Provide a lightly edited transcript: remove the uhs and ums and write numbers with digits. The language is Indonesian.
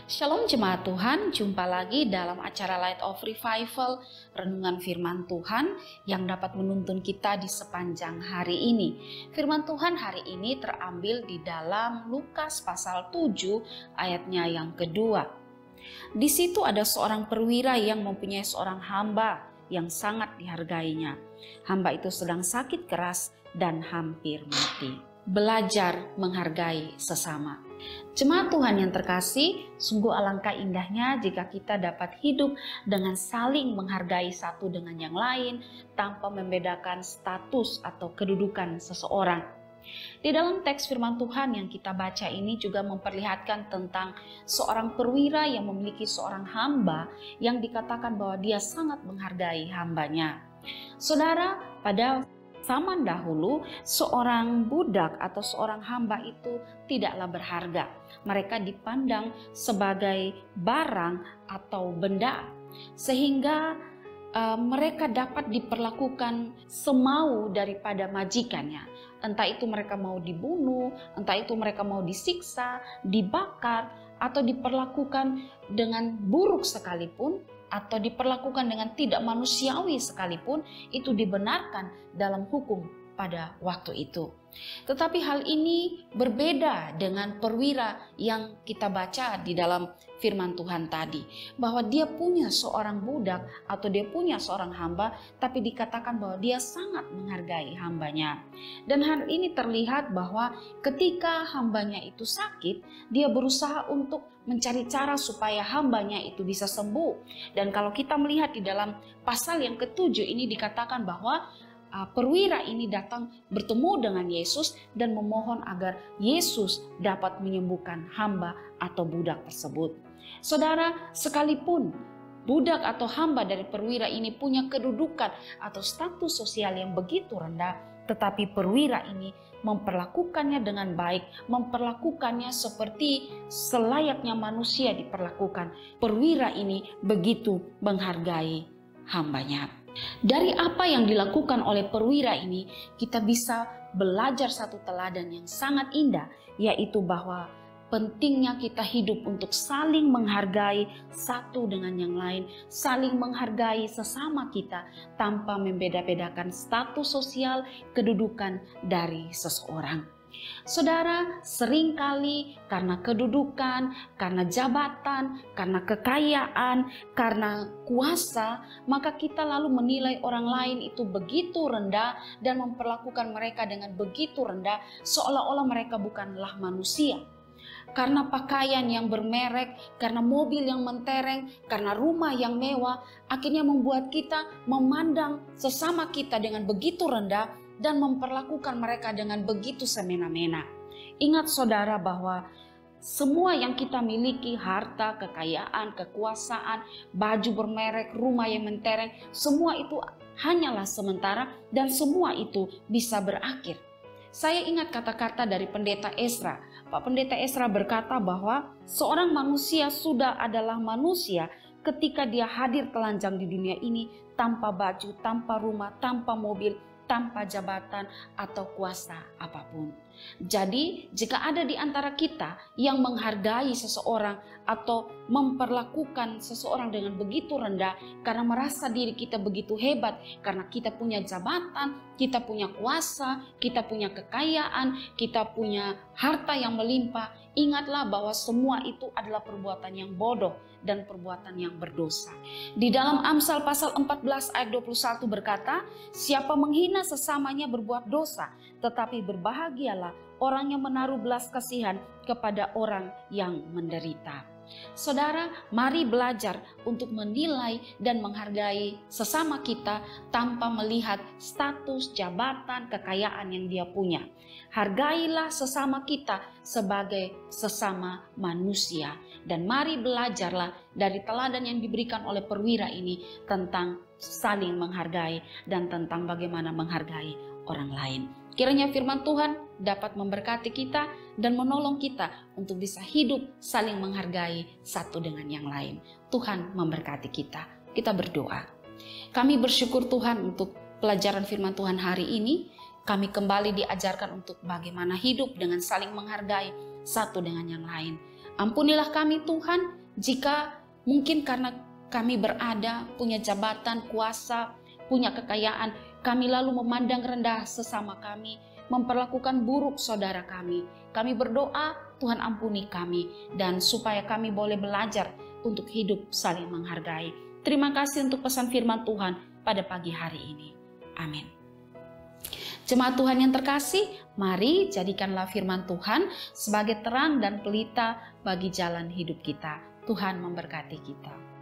Shalom jemaat Tuhan, jumpa lagi dalam acara Light of Revival, renungan firman Tuhan yang dapat menuntun kita di sepanjang hari ini. Firman Tuhan hari ini terambil di dalam Lukas pasal 7 ayatnya yang kedua. Di situ ada seorang perwira yang mempunyai seorang hamba yang sangat dihargainya. Hamba itu sedang sakit keras dan hampir mati. Belajar menghargai sesama. Jemaat Tuhan yang terkasih, sungguh alangkah indahnya jika kita dapat hidup dengan saling menghargai satu dengan yang lain tanpa membedakan status atau kedudukan seseorang. Di dalam teks firman Tuhan yang kita baca ini juga memperlihatkan tentang seorang perwira yang memiliki seorang hamba yang dikatakan bahwa dia sangat menghargai hambanya. Saudara, pada zaman dahulu, seorang budak atau seorang hamba itu tidaklah berharga. Mereka dipandang sebagai barang atau benda, sehingga mereka dapat diperlakukan semau daripada majikannya. Entah itu mereka mau dibunuh, entah itu mereka mau disiksa, dibakar, atau diperlakukan dengan buruk sekalipun, atau diperlakukan dengan tidak manusiawi sekalipun, itu dibenarkan dalam hukum pada waktu itu. Tetapi hal ini berbeda dengan perwira yang kita baca di dalam firman Tuhan tadi, bahwa dia punya seorang budak atau dia punya seorang hamba, tapi dikatakan bahwa dia sangat menghargai hambanya. Dan hal ini terlihat bahwa ketika hambanya itu sakit, dia berusaha untuk mencari cara supaya hambanya itu bisa sembuh. Dan kalau kita melihat di dalam pasal yang ke-7 ini dikatakan bahwa perwira ini datang bertemu dengan Yesus dan memohon agar Yesus dapat menyembuhkan hamba atau budak tersebut. Saudara, sekalipun budak atau hamba dari perwira ini punya kedudukan atau status sosial yang begitu rendah, tetapi perwira ini memperlakukannya dengan baik, memperlakukannya seperti selayaknya manusia diperlakukan. Perwira ini begitu menghargai hambanya. Dari apa yang dilakukan oleh perwira ini, kita bisa belajar satu teladan yang sangat indah, yaitu bahwa pentingnya kita hidup untuk saling menghargai satu dengan yang lain, saling menghargai sesama kita tanpa membeda-bedakan status sosial, kedudukan dari seseorang. Saudara, seringkali karena kedudukan, karena jabatan, karena kekayaan, karena kuasa, maka kita lalu menilai orang lain itu begitu rendah dan memperlakukan mereka dengan begitu rendah, seolah-olah mereka bukanlah manusia. Karena pakaian yang bermerek, karena mobil yang mentereng, karena rumah yang mewah, akhirnya membuat kita memandang sesama kita dengan begitu rendah dan memperlakukan mereka dengan begitu semena-mena. Ingat saudara bahwa semua yang kita miliki, harta, kekayaan, kekuasaan, baju bermerek, rumah yang mentereng, semua itu hanyalah sementara dan semua itu bisa berakhir. Saya ingat kata-kata dari pendeta Ezra. Pak Pendeta Ezra berkata bahwa seorang manusia sudah adalah manusia ketika dia hadir telanjang di dunia ini tanpa baju, tanpa rumah, tanpa mobil, tanpa jabatan atau kuasa apapun. Jadi, jika ada di antara kita yang menghargai seseorang atau memperlakukan seseorang dengan begitu rendah karena merasa diri kita begitu hebat, karena kita punya jabatan, kita punya kuasa, kita punya kekayaan, kita punya harta yang melimpah, ingatlah bahwa semua itu adalah perbuatan yang bodoh dan perbuatan yang berdosa. Di dalam Amsal pasal 14 ayat 21 berkata, siapa menghina sesamanya berbuat dosa, tetapi berbahagialah orang yang menaruh belas kasihan kepada orang yang menderita. Saudara, mari belajar untuk menilai dan menghargai sesama kita tanpa melihat status, jabatan, kekayaan yang dia punya. Hargailah sesama kita sebagai sesama manusia. Dan mari belajarlah dari teladan yang diberikan oleh perwira ini tentang saling menghargai dan tentang bagaimana menghargai orang lain. Kiranya firman Tuhan dapat memberkati kita dan menolong kita untuk bisa hidup saling menghargai satu dengan yang lain. Tuhan memberkati kita. Kita berdoa. Kami bersyukur Tuhan untuk pelajaran firman Tuhan hari ini. Kami kembali diajarkan untuk bagaimana hidup dengan saling menghargai satu dengan yang lain. Ampunilah kami Tuhan, jika mungkin karena kami berada, punya jabatan, kuasa, punya kekayaan, kami lalu memandang rendah sesama kami, memperlakukan buruk saudara kami. Kami berdoa, Tuhan ampuni kami, dan supaya kami boleh belajar untuk hidup saling menghargai. Terima kasih untuk pesan firman Tuhan pada pagi hari ini. Amin. Jemaat Tuhan yang terkasih, mari jadikanlah firman Tuhan sebagai terang dan pelita bagi jalan hidup kita. Tuhan memberkati kita.